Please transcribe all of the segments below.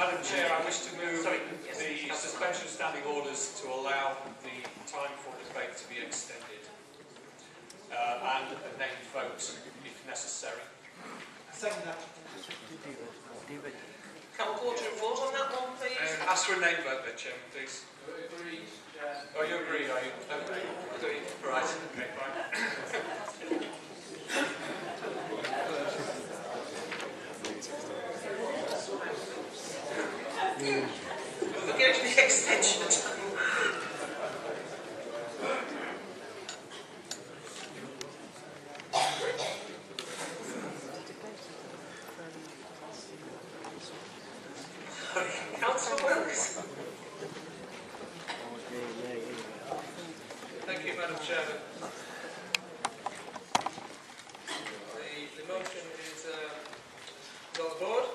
Madam Chair, I wish to move the suspension of standing orders to allow the time for debate to be extended and a named vote if necessary. I second that. Can we call to a vote on that one, please? Ask for a named vote then, Chairman, please. Agreed. Oh, you agree, are you? Okay. Agreed. Right. Okay, fine. We're getting the extension time. Councillor Wells. Thank you, Madam Chairman. The motion is on the board.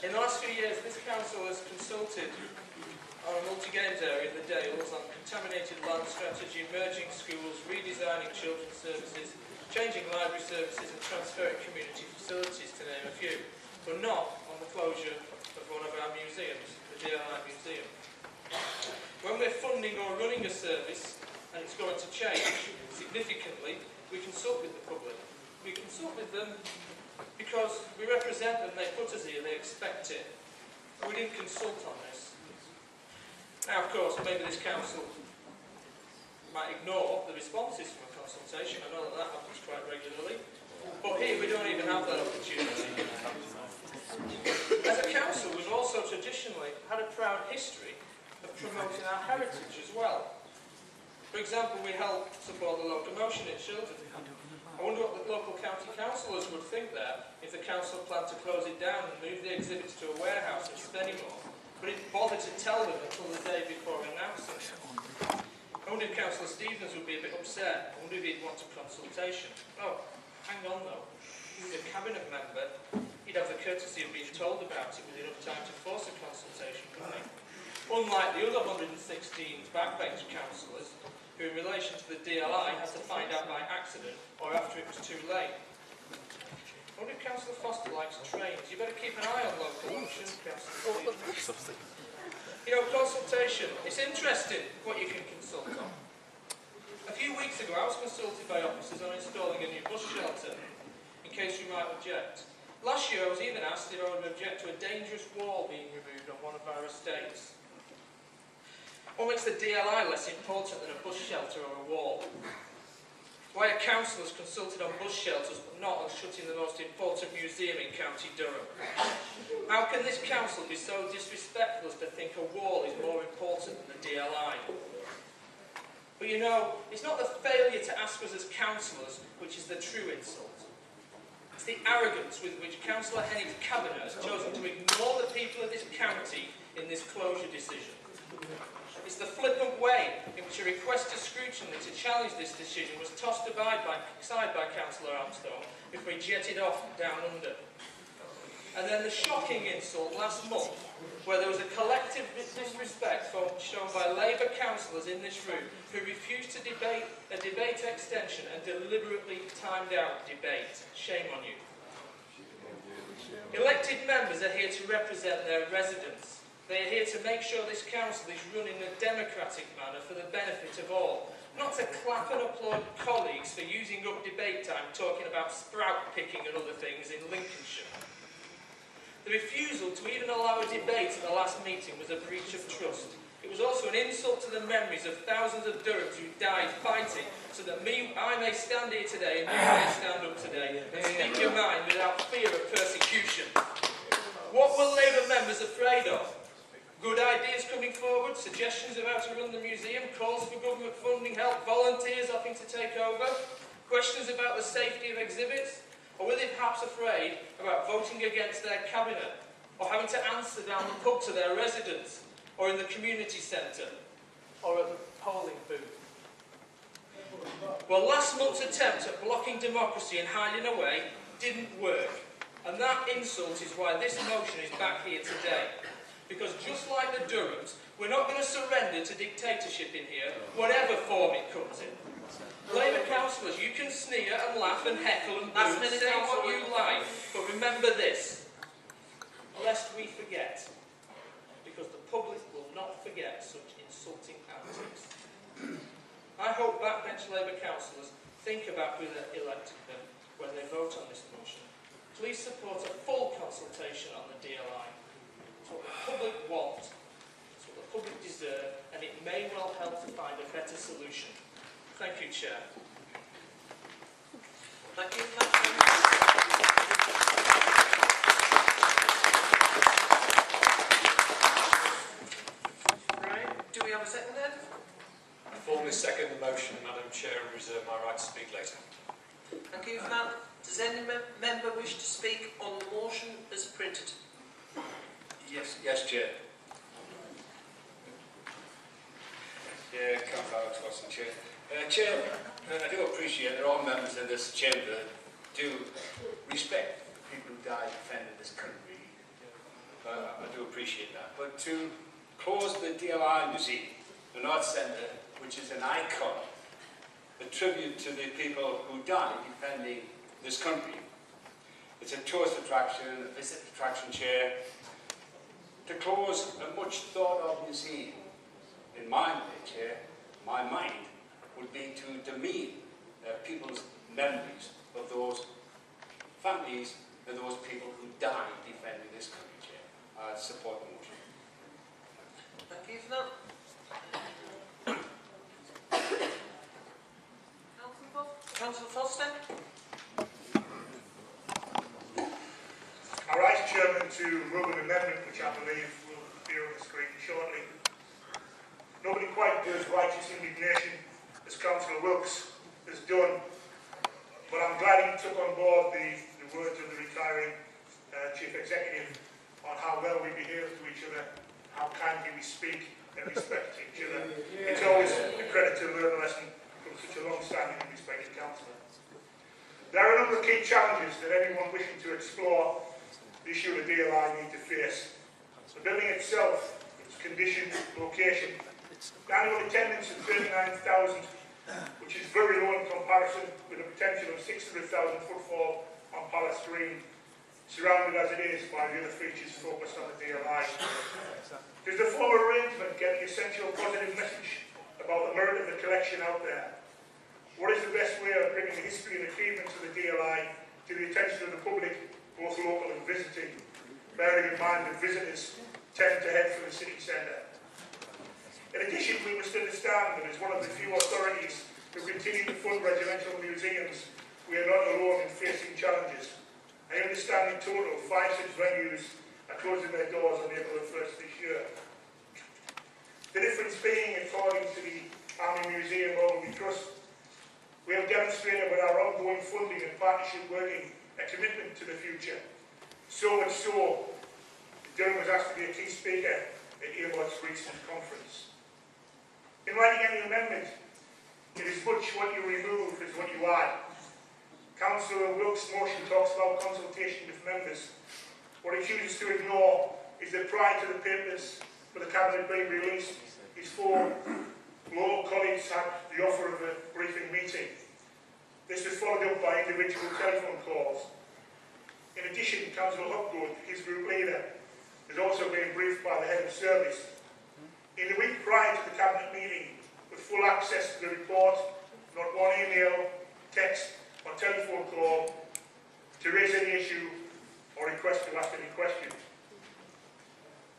In the last few years, this council has consulted on a multi-games area in the Dales on contaminated land strategy, merging schools, redesigning children's services, changing library services and transferring community facilities, to name a few, but not on the closure of one of our museums, the DLI Museum. When we're funding or running a service and it's going to change significantly, we consult with the public. We consult with them because we represent them, they put us here, they expect it. We didn't consult on this. Now, of course, maybe this council might ignore the responses from a consultation. I know that happens quite regularly. But here we don't even have that opportunity. As a council, we've also traditionally had a proud history of promoting our heritage as well. For example, we help support the locomotion in Chiltern. I wonder what the local county councillors would think there if the council planned to close it down and move the exhibits to a warehouse in Spennymoor, but didn't bother to tell them until the day before announcing it. I wonder if Councillor Stevens would be a bit upset. I wonder if he'd want a consultation. Oh, hang on though. He was a cabinet member. He'd have the courtesy of being told about it with enough time to force a consultation, couldn't he? Unlike the other 116 backbench councillors, who in relation to the DLI had to find out by accident or after it was too late. I wonder if Councillor Foster likes trains. You better keep an eye on locomotion, Councillor Stevens. You know, consultation, it's interesting what you can consult on. A few weeks ago I was consulted by officers on installing a new bus shelter, in case you might object. Last year I was even asked if I would object to a dangerous wall being removed on one of our estates. What makes the DLI less important than a bus shelter or a wall? Why are councillors consulted on bus shelters but not on shutting the most important museum in County Durham? How can this council be so disrespectful as to think a wall is more important than the DLI? But you know, it's not the failure to ask us as councillors which is the true insult. It's the arrogance with which Councillor Hennick's cabinet has chosen to ignore the people of this county in this closure decision. It's the flippant way in which a request to scrutiny to challenge this decision was tossed aside by Councillor Armstrong if we jetted off down under. And then the shocking insult last month, where there was a collective disrespect shown by Labour councillors in this room who refused to debate a debate extension and deliberately timed out debate. Shame on you. Elected members are here to represent their residents. They are here to make sure this council is run in a democratic manner for the benefit of all, not to clap and applaud colleagues for using up debate time talking about sprout picking and other things in Lincolnshire. The refusal to even allow a debate at the last meeting was a breach of trust. It was also an insult to the memories of thousands of Durhams who died fighting so that I may stand here today and you may stand up today and speak your mind without fear of persecution. What were Labour members afraid of? Good ideas coming forward, suggestions of how to run the museum, calls for government funding, help, volunteers offering to take over, questions about the safety of exhibits, or were they perhaps afraid about voting against their cabinet, or having to answer down the pub to their residents, or in the community centre, or at the polling booth? Well, last month's attempt at blocking democracy and hiding away didn't work, and that insult is why this motion is back here today. Because just like the Durhams, we're not going to surrender to dictatorship in here, whatever form it comes in. Labour councillors, you can sneer and laugh and heckle and boo and say what you like, but remember this. lest we forget, because the public will not forget such insulting antics. I hope backbench Labour councillors think about who elected them when they vote on this motion. Please support a full consultation on the DLI. It's what the public want, it's what the public deserve, and it may well help to find a better solution. Thank you, Chair. Thank you. Right, do we have a second then? I formally second the motion, Madam Chair, and reserve my right to speak later. Thank you for that. Does any member wish to speak on the motion as printed? Yes, Chair. Yeah, Councillor Alex Watson, Chair. Chair, I do appreciate that all members of this chamber do respect people who died defending this country. I do appreciate that. But to close the DLI Museum, the North Centre, which is an icon, a tribute to the people who died defending this country. It's a tourist attraction, a visit attraction, Chair. To close a much thought of museum, in my Chair, my mind, would be to demean people's memories of those families and those people who died defending this country, Chair. I support the motion. Thank you for that. Councillor Foster? I rise, Chairman, to move an amendment which I believe will appear on the screen shortly. Nobody quite does righteous indignation as Councillor Wilkes has done, but I'm glad he took on board the words of the retiring Chief Executive on how well we behave to each other, how kindly we speak and respect each other. It's always a credit to learn a lesson from such a long-standing and respected councillor. There are a number of key challenges that anyone wishing to explore the issue of the DLI need to face. The building itself, its condition, location, the annual attendance of 39,000, which is very low in comparison with a potential of 600,000 footfall on Palace Green, surrounded as it is by the other features focused on the DLI. Does the former arrangement get the essential positive message about the merit of the collection out there? What is the best way of bringing the history and achievements of the DLI to the attention of the public, both local and visiting, bearing in mind that visitors tend to head for the city centre? In addition, we must understand that as one of the few authorities who continue to fund residential museums, we are not alone in facing challenges. I understand in total 5 such venues are closing their doors on April 1st this year. The difference being, according to the Army Museum Royal Trust, we have demonstrated with our ongoing funding and partnership working a commitment to the future. So much so, Durham was asked to be a key speaker at Earmark's recent conference. In writing any amendment, it is much what you remove as what you add. Councillor Wilkes' motion talks about consultation with members. What he chooses to ignore is that prior to the papers for the cabinet being released, his 4 local colleagues had the offer of a briefing meeting. This was followed up by individual telephone calls. In addition, Councillor Hopgood, his group leader, has also been briefed by the head of service. In the week prior to the cabinet meeting, with full access to the report, not one email, text or telephone call to raise any issue or request to ask any questions.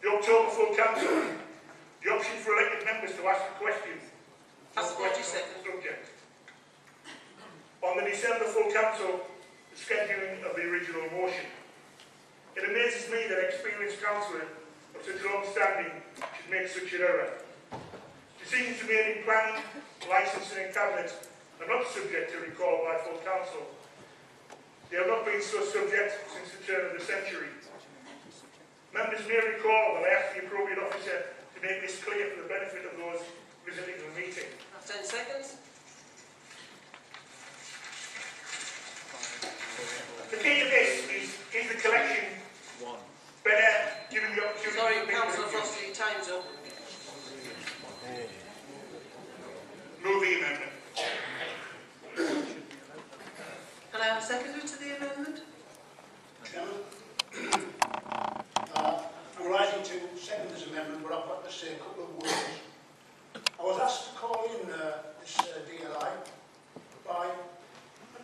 The October full council, the option for elected members to ask a question on the subject. On the December full council, the scheduling of the original motion. It amazes me that experienced councillor of such long standing should make such an error. Decisions to be made in planning, licensing and cabinet are not subject to recall by full council. They have not been so subject since the turn of the century. Members may recall that I asked the appropriate officer to make this clear for the benefit of those visiting the meeting. 10 seconds. The key to this is the collection better given the opportunity. Sorry, Councillor Foster, your time's up. Move the amendment. Can I have a seconder to the amendment? second this amendment, but I've got to say a couple of words. I was asked to call in this DLI by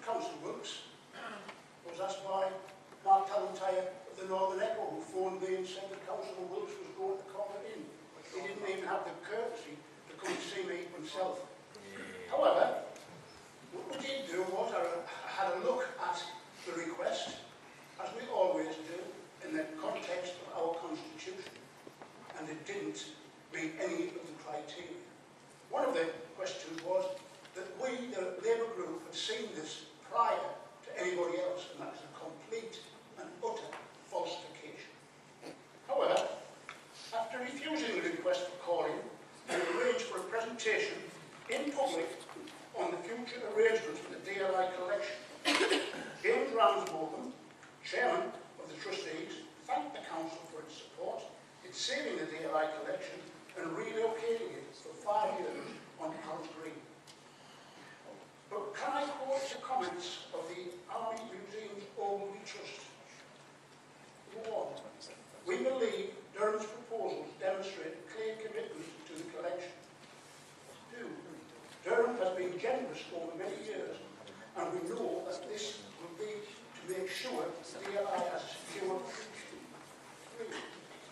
Councillor Wilkes. I was asked by Mark Talentire of the Northern Echo, who phoned me and said that Councillor Wilkes was going to call it in. He didn't even have the courtesy to come and see me himself. However, what we did do was I had a look at the request, as we always do, in the context of our Constitution, and it didn't meet any of the criteria. One of the questions was that we, the Labour group, had seen this prior to anybody else, and that is a complete and utter falsification. However, after refusing the request for calling, we arranged for a presentation in public on the future arrangements for the DLI collection. James Ramsbotham, Chairman of the Trustees, thanked the Council for its support in saving the DLI collection and relocating it for 5 years on House Green. But can I quote the comments of the Army Museum's Old Trust? 1. We believe Durham's proposals demonstrate a clear commitment to the collection. 2. Durham has been generous over many years, and we know that this will be to make sure the DLI has a secure future. 3.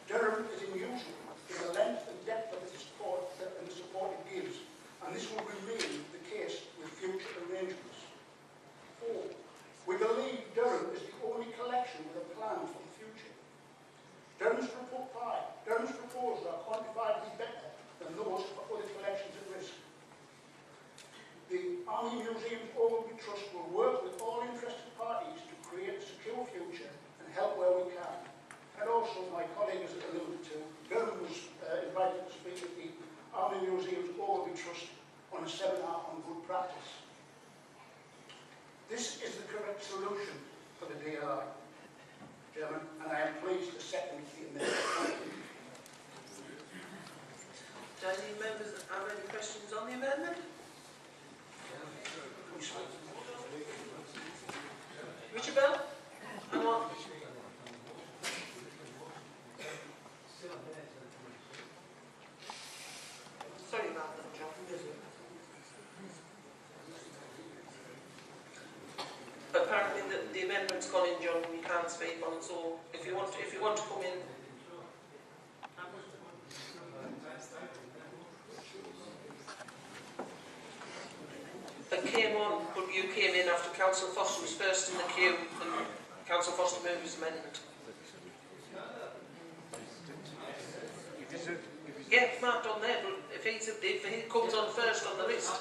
Durham is unusual in the length and depth of its support and the support it gives, and this will remain the case with future arrangements. 4. We believe Durham is the only collection with a plan for the future. Durham's proposals are quantifiably better than those for other collections at risk. The Army Museum's Ogilvy Trust will work with all interested parties to create a secure future and help where we can. And also, my colleague has alluded to, Durham was invited to speak at the Army Museum's Ogilvy Trust on a seminar on good practice. This is the correct solution for the DLI, Chairman, and I am pleased to second the amendment. Do any members have any questions on the amendment? Richard Bell? Hang on. Sorry about that, John. Apparently the amendment's gone in, John, and you can't speak on it, so if you want to come in. It came on, but you came in after Councillor Foster was first in the queue, and Councillor Foster moved his amendment. Yeah, it's marked on there, but if he comes on first on the list.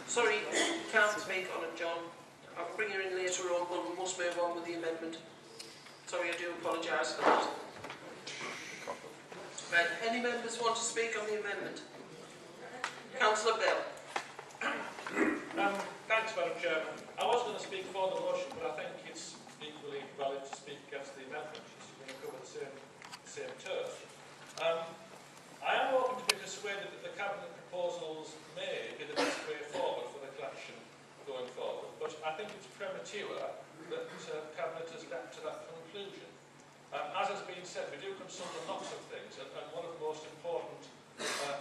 Sorry, can't speak on it, John. I'll bring you in later on, but we must move on with the amendment. Sorry, I do apologise for that. Right, any members want to speak on the amendment? Councillor Bell. Thanks, Madam Chairman. I was going to speak for the motion, but I think it's equally valid to speak against the amendment. It's going to cover the same turf. I am hoping to be persuaded that the Cabinet proposals may be the best way forward for the collection going forward, but I think it's premature that Cabinet has leapt to that conclusion. As has been said, we do consult on lots of things, and one of the most important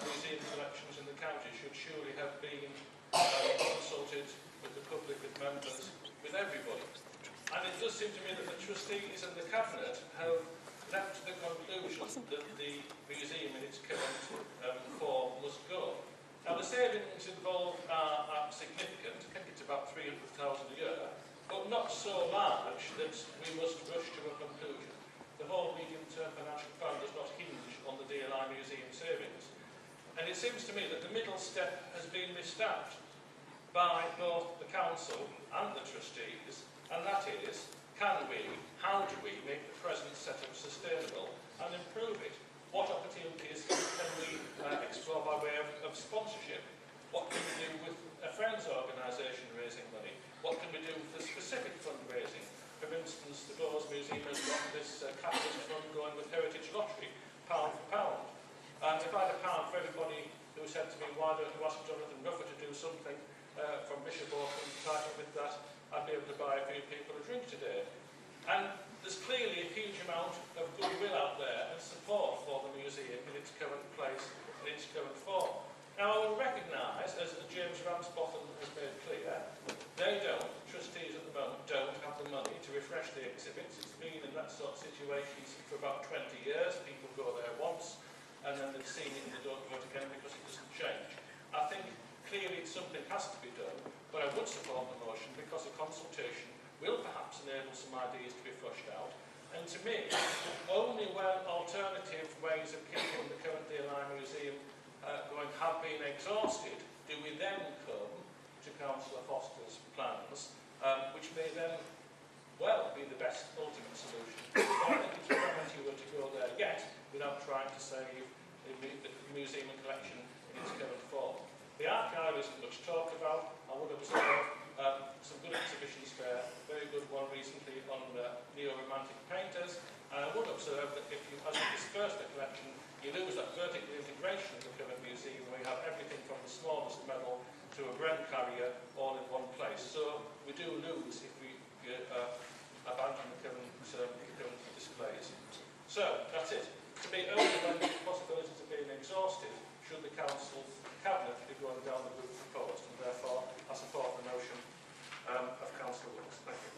museum collections in the county should surely have been consulted with the public, with members, with everybody. And it does seem to me that the trustees and the Cabinet have leapt to the conclusion that the museum in its current form must go. Now, the savings involved are significant. I think it's about 300,000 a year, but not so large that we must rush to a conclusion. The whole medium-term financial plan does not hinge on the DLI Museum savings. And it seems to me that the middle step has been misstaffed by both the Council and the trustees, and that is, how do we make the present setup sustainable and improve it? What opportunities can we explore by way of sponsorship? What can we do with a friends organisation raising money? What can we do with the specific fundraising? For instance, the Bowes Museum has got this capitalist fund going with Heritage Lottery, pound for pound. If I had £1 for everybody who said to why don't you ask Jonathan Ruffer to do something from Bishop Auckland titled with that, I'd be able to buy a few people a drink today. And there's clearly a huge amount of goodwill out there and support for the museum in its current place, in its current form. Now I will recognise, as James Ramsbottom has made clear, they don't, trustees at the moment, don't have the money to refresh the exhibits. It's been in that sort of situation for about 20 years. People go there once and then they've seen it and they don't go again because it doesn't change. I think clearly something has to be done, but I would support the motion because a consultation will perhaps enable some ideas to be flushed out. And to me, only when alternative ways of keeping the current DLI Museum going have been exhausted, do we then come to Councillor Foster's plans, which may then, well, be the best ultimate solution. But I think it's premature to go there yet without trying to save the museum and collection in its current form. The archive isn't much talked about. I would observe some good exhibitions there, very good one recently on neo-romantic painters, and I would observe that if you, as you disperse the collection, you lose that vertical integration of the current museum where you have everything from the smallest medal to a Bren carrier all in one place. So we do lose if we abandon the current displays. So that's it. To be only when the possibilities are being exhausted should the Council Cabinet be going down the route proposed, and therefore I support the motion of Councillor Wilkes. Thank you.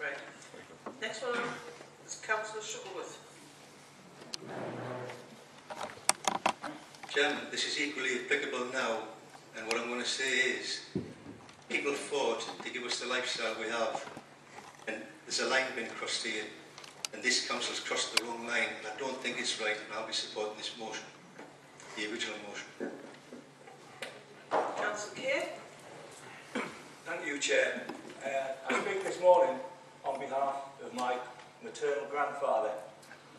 Right. Next one is Councillor Shuttleworth. Chairman, this is equally applicable now, and what I'm going to say is people fought to give us the lifestyle we have, and there's a line being crossed here, and this council's crossed the wrong line, and I don't think it's right, and I'll be supporting this motion, the original motion. Councillor Keir. Thank you, Chair. I speak this morning on behalf of my maternal grandfather,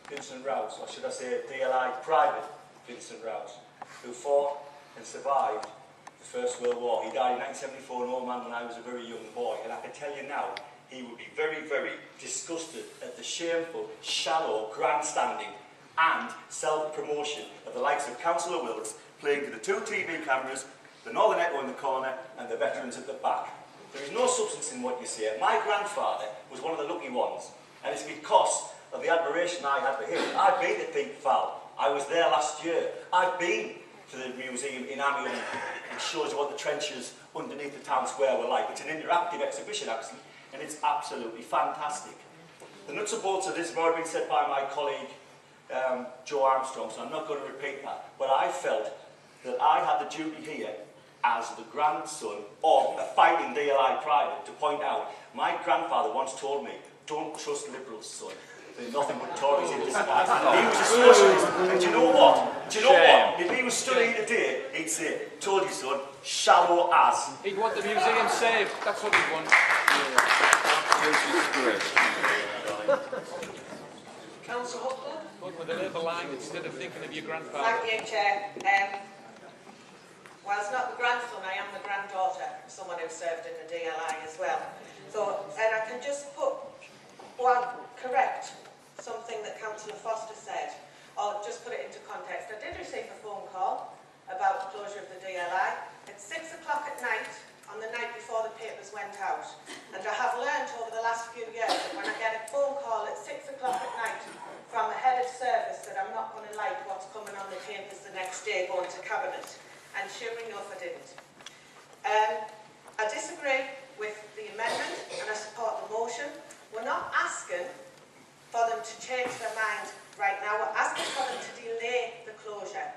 Vincent Rouse, or should I say DLI Private Vincent Rouse, who fought and survived the First World War. He died in 1974, an old man, when I was a very young boy, and I can tell you now, he would be very, very disgusted at the shameful, shallow grandstanding and self-promotion of the likes of Councillor Wilkes playing to the two TV cameras, the Northern Echo in the corner and the veterans at the back. There is no substance in what you say. My grandfather was one of the lucky ones, and it's because of the admiration I had for him. I've been to Peak Val. I was there last year. I've been to the museum in Amiens. It shows you what the trenches underneath the town square were like. It's an interactive exhibition, actually, and it's absolutely fantastic. The nuts and bolts of this have already been said by my colleague, Joe Armstrong, so I'm not going to repeat that. But I felt that I had the duty here as the grandson of a fighting DLI private to point out, my grandfather once told me, don't trust liberals, son. They're nothing but Tories in disguise. He was a socialist. And do you know what? Do you know what? If he was stood here today, he'd say, told you, son, shallow as. He'd want the museum saved. That's what he'd want. Councillor Hutton. But with a little line instead of thinking of your grandfather. Thank you, Chair. Well, it's not the grandson, I am the granddaughter of someone who served in the DLI as well. So, and I can just correct something that Councillor Foster said, or just put it into context. I did receive a phone call about the closure of the DLI at 6 o'clock at night, on the night before the papers went out. And I have learned over the last few years that when I get a phone call at 6 o'clock at night from a head of service that I'm not going to like what's coming on the papers the next day going to Cabinet. And sure enough, I didn't. I disagree with the amendment and I support the motion. We're not asking for them to change their mind right now. We're asking for them to delay the closure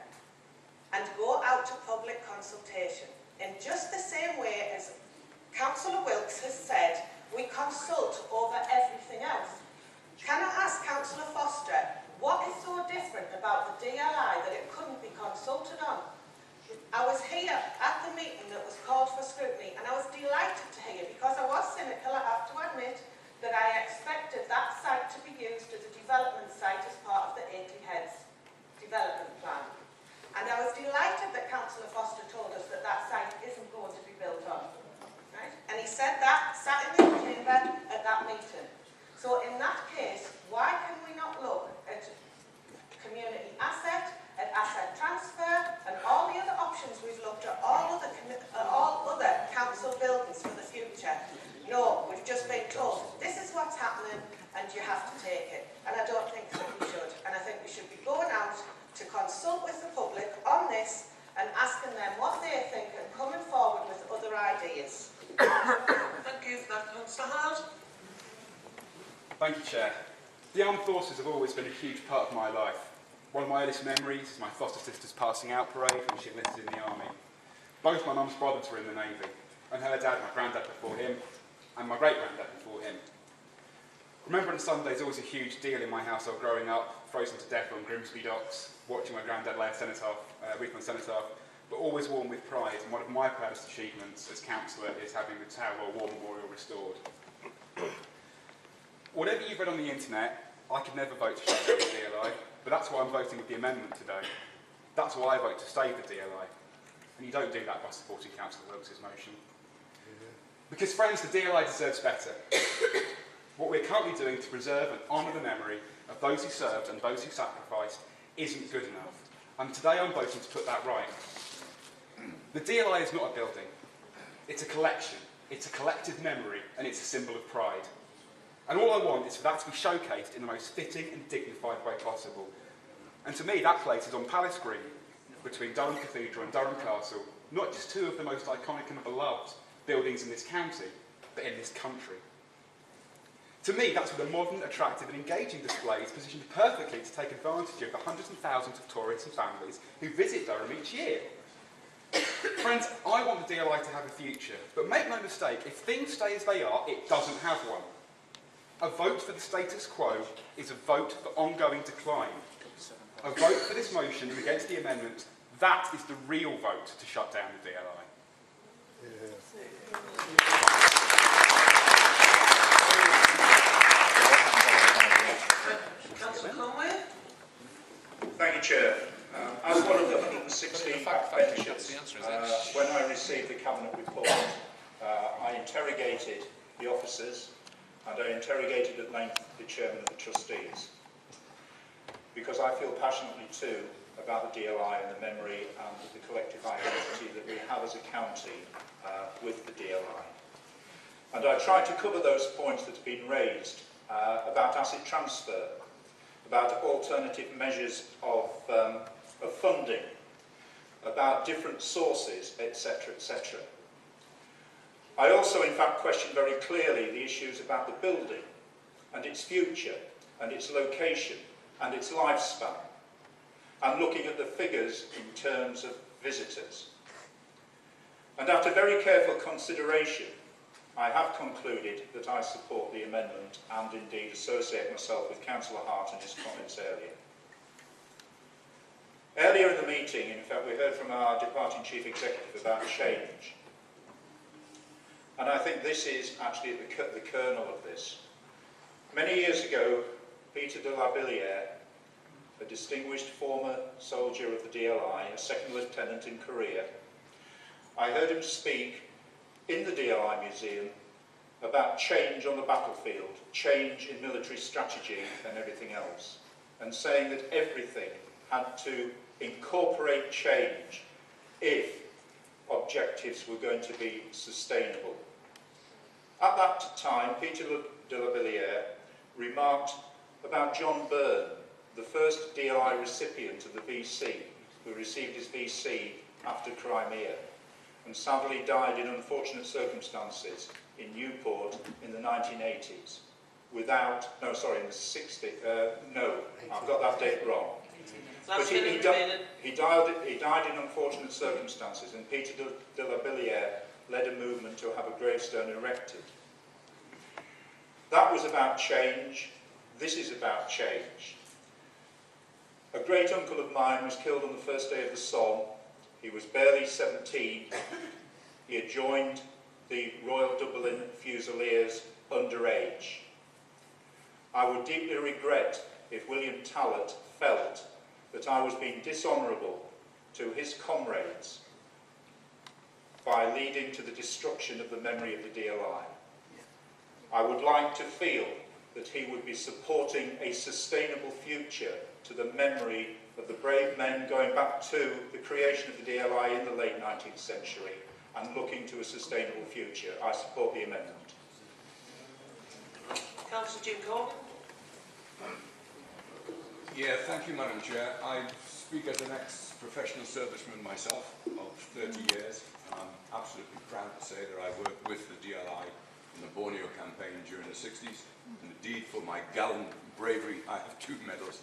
and go out to public consultation. In just the same way as Councillor Wilkes has said, we consult over everything else. Can I ask Councillor Foster, what is so different about the DLI that it couldn't be consulted on? I was here at the meeting that was called for scrutiny, and I was delighted to hear, because I was cynical, I have to admit, that I expected that site to be used as a development site as part of the Akeley Heads development plan. And I was delighted that Councillor Foster told us that that site isn't going to be built on. Right? And he said that, sat in the chamber at that meeting. So in that case, why can we not look at community asset, at asset transfer, and all happening and you have to take it. And I don't think that we should. And I think we should be going out to consult with the public on this and asking them what they think and coming forward with other ideas. Thank you for that, Councillor Howard. Thank you, Chair. The armed forces have always been a huge part of my life. One of my earliest memories is my foster sister's passing out parade when she enlisted in the army. Both my mum's brothers were in the Navy, and her dad, my granddad before him, and my great-granddad before him. Remembrance Sunday is always a huge deal in my household growing up, frozen to death on Grimsby docks, watching my granddad lay a wreath on cenotaph, but always warm with pride, and one of my proudest achievements as councillor is having the Tower War Memorial restored. Whatever you've read on the internet, I could never vote to shut down the DLI, but that's why I'm voting with the amendment today. That's why I vote to save the DLI. And you don't do that by supporting Councillor Wilkes' motion. Because, friends, the DLI deserves better. What we're currently doing to preserve and honour the memory of those who served and those who sacrificed isn't good enough. And today I'm voting to put that right. The DLI is not a building. It's a collection. It's a collective memory, and it's a symbol of pride. And all I want is for that to be showcased in the most fitting and dignified way possible. And to me, that place is on Palace Green, between Durham Cathedral and Durham Castle, not just two of the most iconic and beloved buildings in this county, but in this country. To me, that's where the modern, attractive and engaging display is positioned perfectly to take advantage of the hundreds and thousands of tourists and families who visit Durham each year. Friends, I want the DLI to have a future, but make no mistake, if things stay as they are, it doesn't have one. A vote for the status quo is a vote for ongoing decline. A vote for this motion against the amendment, that is the real vote to shut down the DLI. Councillor Conway. Thank you, Chair. As one of the 116 backbenchers, when I received the Cabinet report, I interrogated the officers and I interrogated at length the Chairman of the Trustees, because I feel passionately too about the DLI and the memory and the collective identity that we have as a county with the DLI. And I tried to cover those points that have been raised about asset transfer, about alternative measures of funding, about different sources, etc., etc. I also, in fact, questioned very clearly the issues about the building and its future and its location and its lifespan, and looking at the figures in terms of visitors. And after very careful consideration, I have concluded that I support the amendment and indeed associate myself with Councillor Hart and his comments earlier. Earlier in the meeting, in fact, we heard from our departing Chief Executive about change. And I think this is actually the kernel of this. Many years ago, Peter de la Villiers, a distinguished former soldier of the DLI, a second lieutenant in Korea, I heard him speak in the DLI Museum about change on the battlefield, change in military strategy and everything else, and saying that everything had to incorporate change if objectives were going to be sustainable. At that time, Peter de la Villiers remarked about John Byrne, the first DLI recipient of the VC, who received his VC after Crimea, and sadly died in unfortunate circumstances in Newport in the 1980s. In the 60s, no, I've got that date wrong. But he died in unfortunate circumstances, and Peter de la Villiers led a movement to have a gravestone erected. That was about change. This is about change. A great uncle of mine was killed on the first day of the Somme. He was barely 17. He had joined the Royal Dublin Fusiliers underage. I would deeply regret if William Tallett felt that I was being dishonourable to his comrades by leading to the destruction of the memory of the DLI. I would like to feel that he would be supporting a sustainable future to the memory of the brave men going back to the creation of the DLI in the late 19th century and looking to a sustainable future. I support the amendment. Councillor Jim Corgan. Yeah, thank you, Madam Chair. I speak as an ex-professional serviceman myself of 30 years. I'm absolutely proud to say that I worked with the DLI in the Borneo campaign during the 60s. And indeed, for my gallant bravery, I have 2 medals,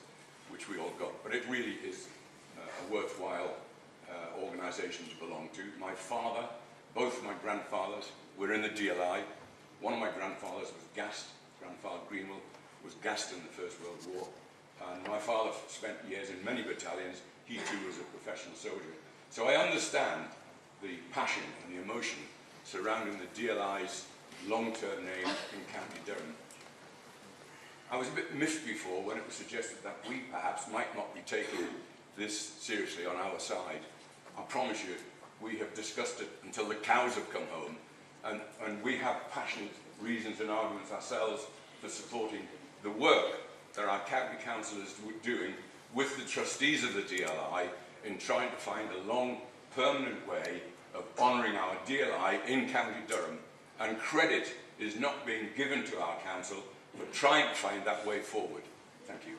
which we all got. But it really is a worthwhile organisation to belong to. My father, both my grandfathers were in the DLI. One of my grandfathers was gassed. Grandfather Greenwell was gassed in the First World War. And my father spent years in many battalions. He too was a professional soldier. So I understand the passion and the emotion surrounding the DLI's long-term name in County Durham. I was a bit miffed before when it was suggested that we perhaps might not be taking this seriously on our side. I promise you, we have discussed it until the cows have come home, and we have passionate reasons and arguments ourselves for supporting the work that our county councillors were doing with the trustees of the DLI in trying to find a long, permanent way of honouring our DLI in County Durham. And credit is not being given to our council for trying to find that way forward. Thank you.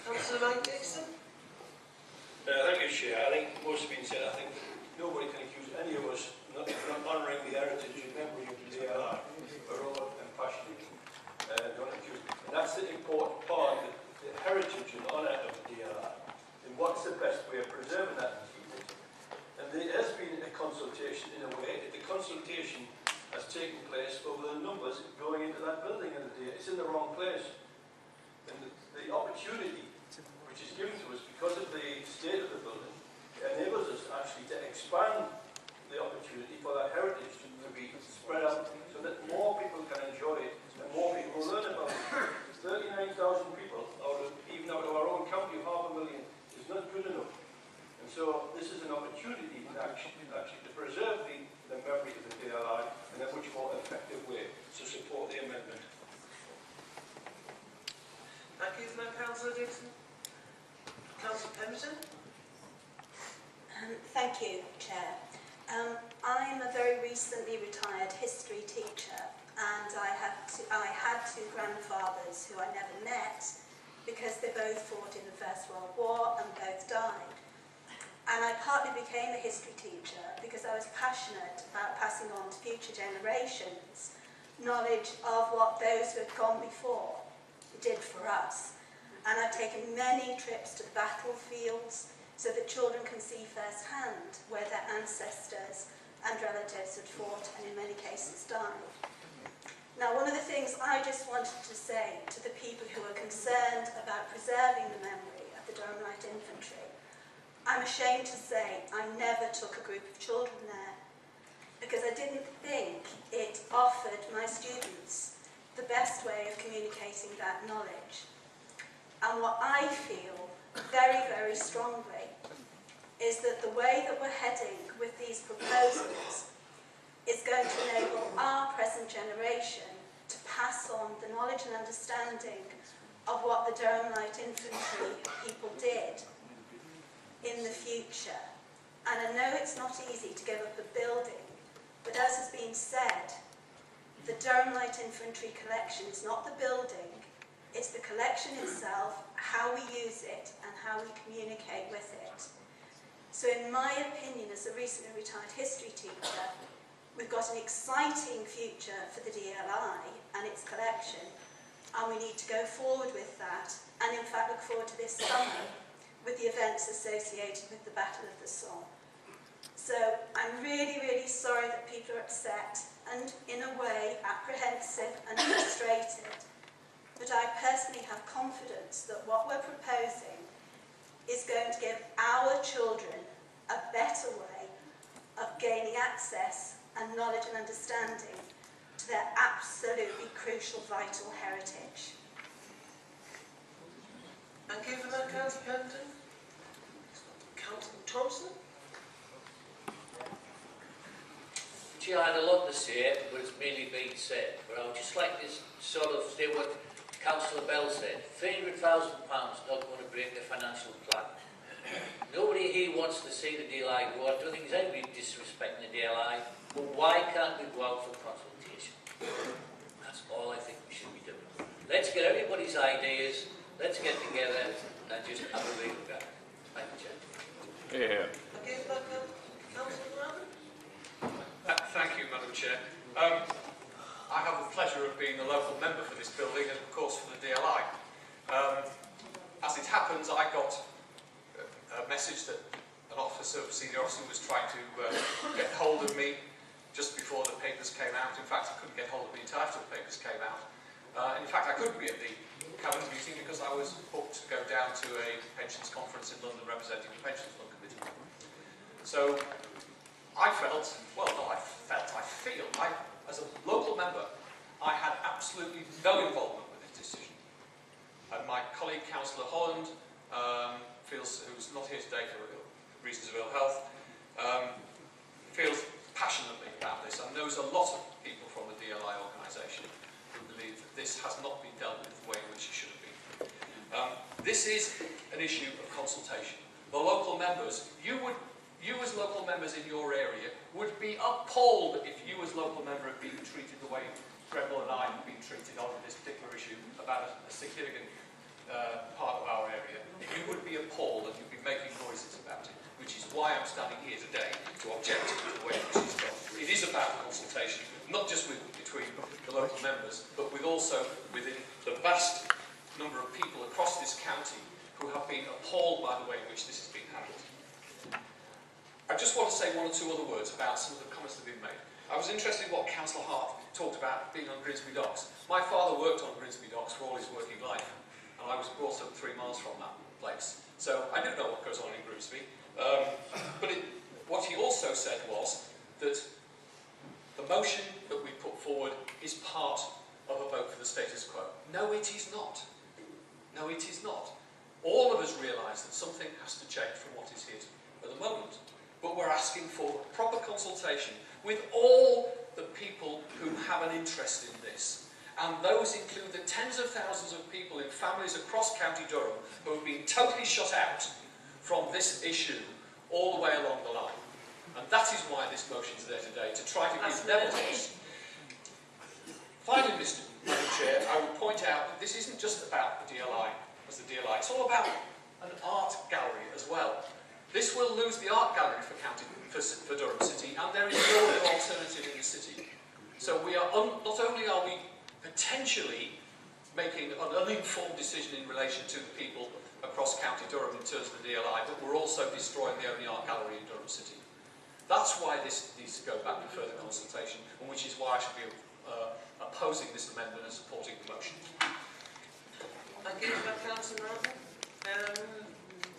Councillor Mike Dixon. Thank you, Chair. I think most has been said. I think that nobody can accuse any of us not honouring the heritage and memory of the DLI. We're all passionate. Don't accuse. And that's the important part, the heritage and honour of the DLI. And what's the best way of preserving that and keeping it? And there has been a consultation in a way. The consultation has taken place over the numbers going into that building in the day. It's in the wrong place. And the opportunity which is given to us because of the state of the building enables us actually to expand the opportunity for that heritage to be spread out so that more people can enjoy it and more people will learn about it. 39,000 people, even out of our own county of 500,000, is not good enough. And so this is an opportunity actually to preserve the memory of the DLI in a much more effective way to support the amendment. Thank you for that, Councillor Dixon. Councillor Pemberton. Thank you, Chair. I'm a very recently retired history teacher, and I had 2 grandfathers who I never met because they both fought in the First World War and both died. And I partly became a history teacher because I was passionate about passing on to future generations knowledge of what those who had gone before did for us. And I've taken many trips to the battlefields so that children can see firsthand where their ancestors and relatives had fought and in many cases died. Now, one of the things I just wanted to say to the people who are concerned about preserving the memory of the Durham Light Infantry, I'm ashamed to say I never took a group of children there because I didn't think it offered my students the best way of communicating that knowledge. And what I feel very, very strongly is that the way that we're heading with these proposals is going to enable our present generation to pass on the knowledge and understanding of what the Durham Light Infantry people did in the future. And I know it's not easy to give up a building, but as has been said, the Durham Light Infantry collection is not the building, it's the collection itself, how we use it and how we communicate with it. So in my opinion, as a recently retired history teacher, we've got an exciting future for the DLI and its collection, and we need to go forward with that, and in fact look forward to this summer with the events associated with the Battle of the Somme. So I'm really, really sorry that people are upset and in a way apprehensive and frustrated, but I personally have confidence that what we're proposing is going to give our children a better way of gaining access and knowledge and understanding to their absolutely crucial, vital heritage. Thank you for that, Councillor Pemberton. Councillor Thompson. Chair, I had a lot to say, but it's mainly been said. But I would just like to sort of say what Councillor Bell said. £300,000 not going to break the financial plan. Nobody here wants to see the DLI go. I don't think there's anybody disrespecting the DLI, but why can't we go out for consultation? That's all I think we should be doing. Let's get everybody's ideas, let's get together and just have a real look at it. Thank you, Chair. Yeah. Okay, Councillor Brown? Thank you, Madam Chair. I have the pleasure of being the local member for this building and, of course, for the DLI. As it happens, I got a message that an officer, a senior officer, was trying to get hold of me just before the papers came out. In fact, I couldn't get hold of me until after the papers came out. In fact, I couldn't be at the cabinet meeting because I was booked to go down to a pensions conference in London representing the Pensions Fund Committee. So I felt, well, not I felt, I feel, as a local member, I had absolutely no involvement with this decision. And my colleague, Councillor Holland, who's not here today for reasons of ill health, feels passionately about this and knows a lot of people from the DLI organisation who believe that this has not been dealt with the way in which it should have been. This is an issue of consultation. The local members, you as local members in your area would be appalled if you as local member had been treated the way Gremble and I have been treated on this particular issue about a significant part of our area. You would be appalled and you'd be making noises about it, which is why I'm standing here today to object to the way in which it's done. It is about consultation, not just between the local members, but also within the vast number of people across this county who have been appalled by the way in which this has been handled. I just want to say one or two other words about some of the comments that have been made. I was interested in what Councillor Hart talked about being on Grimsby Docks. My father worked on Grimsby Docks for all his working life, and I was brought up 3 miles from that place. So I don't know what goes on in Grimsby. But what he also said was that the motion that we put forward is part of a vote for the status quo. No, it is not. No, it is not. All of us realise that something has to change from what is here at the moment. But we're asking for proper consultation with all the people who have an interest in this. And those include the tens of thousands of people in families across County Durham who have been totally shut out from this issue all the way along the line. And that is why this motion is there today, to try to give them a voice. Finally, Madam Chair, I would point out that this isn't just about the DLI as the DLI, it's all about an art gallery as well. This will lose the art gallery for Durham City, and there is no other alternative in the city. So we are not only are we potentially making an uninformed decision in relation to the people across County Durham in terms of the DLI, but we're also destroying the only art gallery in Durham City. That's why this needs to go back to further consultation, and which is why I should be opposing this amendment and supporting the motion. Thank you, Councillor Martin.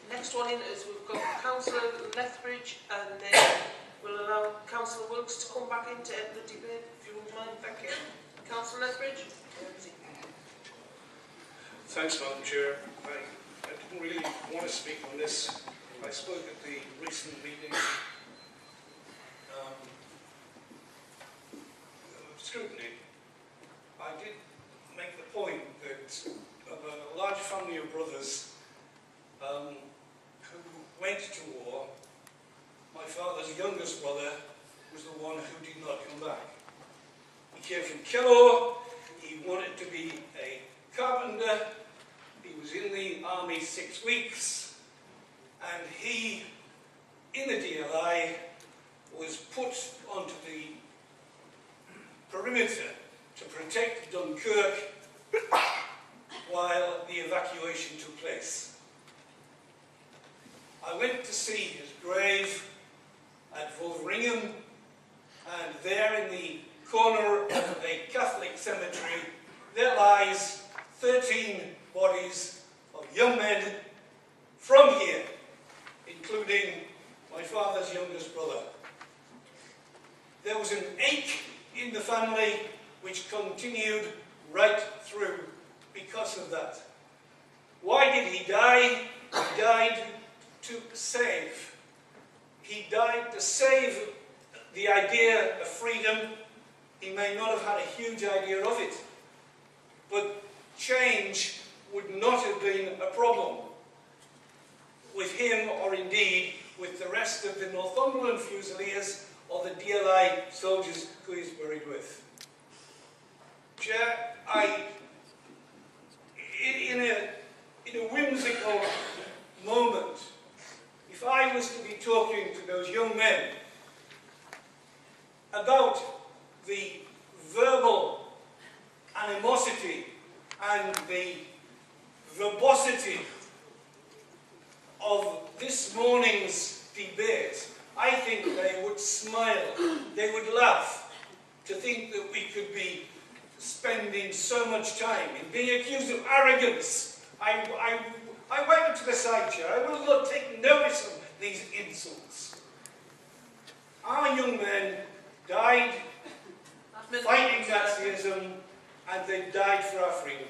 Next one in is we've got Councillor Lethbridge, and then we'll allow Councillor Wilkes to come back into the debate, if you wouldn't mind. Thank you. Councillor Lethbridge. Thanks, Madam Chair. I didn't really want to speak on this. I spoke at the recent meeting of scrutiny. I did make the point that of a large family of brothers who went to war, my father's youngest brother was the one who did not come back. He came from Kellow, he wanted to be a carpenter, he was in the army 6 weeks, and he, in the DLI, was put onto the perimeter to protect Dunkirk while the evacuation took place. I went to see his grave at Wolveringham, and there in the corner of a Catholic cemetery, there lies 13 bodies of young men from here, including my father's youngest brother. There was an ache in the family which continued right through because of that. Why did he die? He died to save. He died to save the idea of freedom. He may not have had a huge idea of it, but change would not have been a problem. with him or indeed with the rest of the Northumberland Fusiliers or the DLI soldiers who he's buried with. Chair, in a whimsical moment, if I was to be talking to those young men about the verbal animosity and the verbosity of this morning's debate, I think they would smile, they would laugh to think that we could be spending so much time in being accused of arrogance. I went up to the side chair. I will not take notice of these insults. Our young men died fighting Nazism, and they died for our freedom.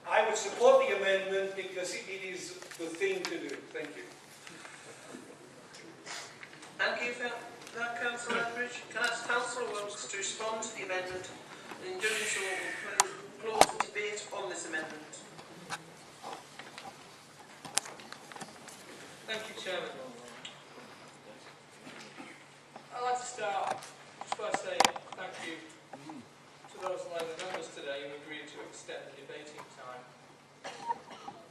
I would support the amendment because it is the thing to do. Thank you. Thank you for that, Councillor Etheridge. Can I ask Councillor Wilkes to respond to the amendment? And in doing so, we'll close the debate on this amendment. Thank you, Chairman. I'd like to start just by saying thank you to those line members today who agreed to extend the debating time.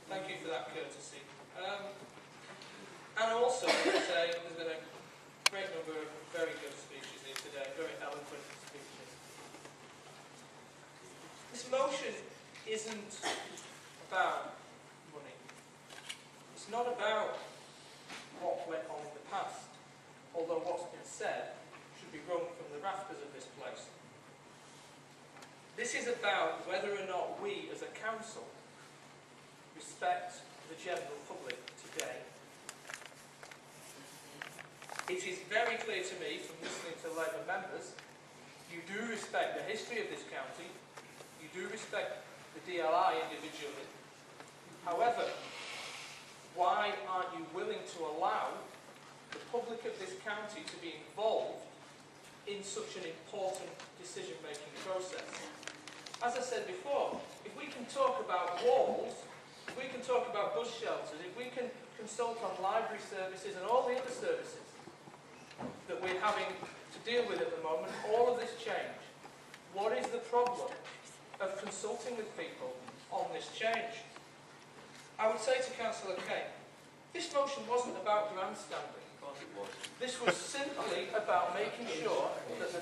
Thank you for that courtesy. And also, I would say there's been a great number of very good speeches here today, very eloquent speeches. This motion isn't about money. It's not about what went on in the past, although what's been said should be rung from the rafters of this place. This is about whether or not we, as a council, respect the general public today. It is very clear to me, from listening to Labour members, you do respect the history of this county, you do respect the DLI individually. However, why aren't you willing to allow the public of this county to be involved in such an important decision-making process? As I said before, if we can talk about walls, if we can talk about bus shelters, if we can consult on library services and all the other services that we're having to deal with at the moment, all of this change, what is the problem of consulting with people on this change? I would say to Councillor Kane, this motion wasn't about grandstanding. This was simply about making sure that the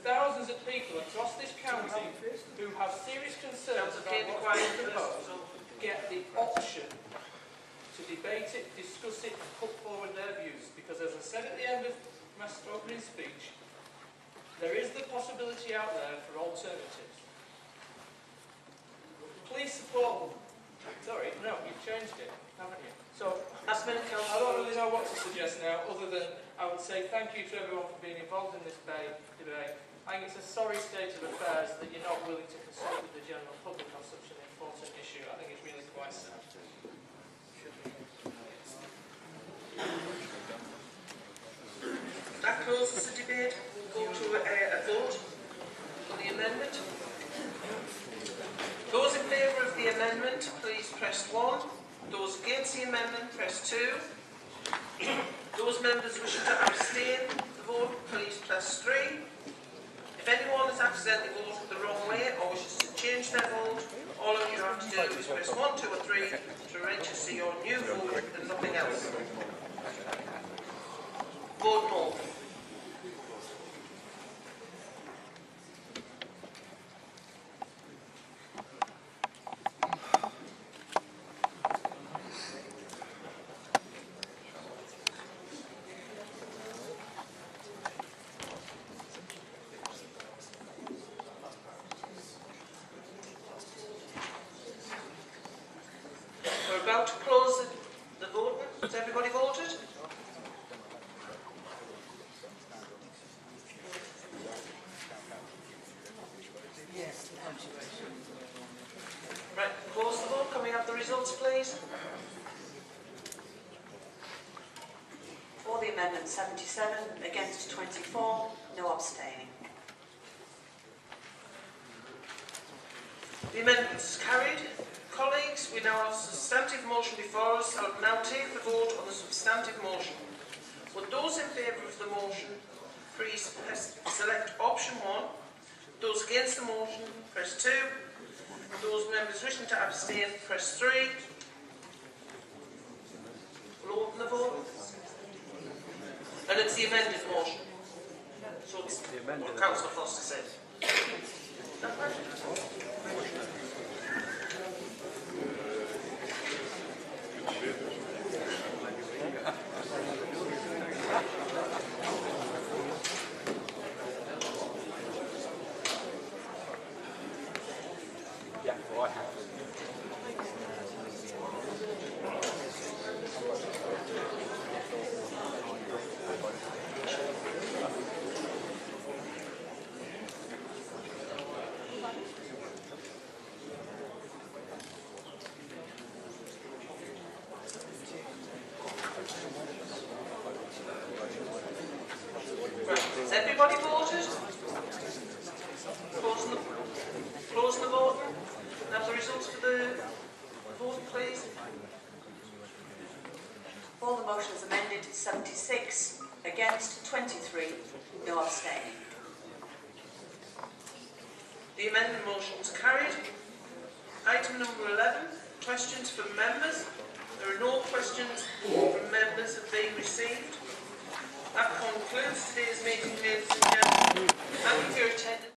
thousands of people across this county who have serious concerns about what's being proposed get the option to debate it, discuss it, and put forward their views. Because as I said at the end of my opening speech, there is the possibility out there for alternatives. Please support. Sorry, no, you've changed it, haven't you? So, I don't really know what to suggest now, other than I would say thank you to everyone for being involved in this debate. I think it's a sorry state of affairs that you're not willing to consult with the general public on such an important issue. I think it's really quite sad. That closes the debate. We'll go to a vote on the amendment. Those in favour of the amendment, please press 1. Those against the amendment, press 2. Those members wishing to abstain the vote, please press 3. If anyone has accidentally voted the wrong way or wishes to change their vote, all of you have to do is press 1, 2 or 3 to register your new vote and nothing else. Vote no. We're about to close the voting. Has everybody voted? Yes. Right, close the vote. Can we have the results, please? For the amendment, 77, against 24, no abstaining. The amendment is carried. Colleagues, we now have a substantive motion before us. I will now take the vote on the substantive motion. Would those in favour of the motion please select option 1. Those against the motion, press 2. Those members wishing to abstain, press 3. We'll open the vote. And it's the amended motion. So it's what Councillor Foster said. Is that right? Yeah, well, I have. Has everybody voted? Closing the vote. Have the results for the vote, please. For the motion is amended, 76, against 23, no abstaining. The amended motion is carried. Item number 11, questions from members. There are no questions from members that have been received. That concludes today's meeting, ladies and gentlemen. Thank you for your attendance.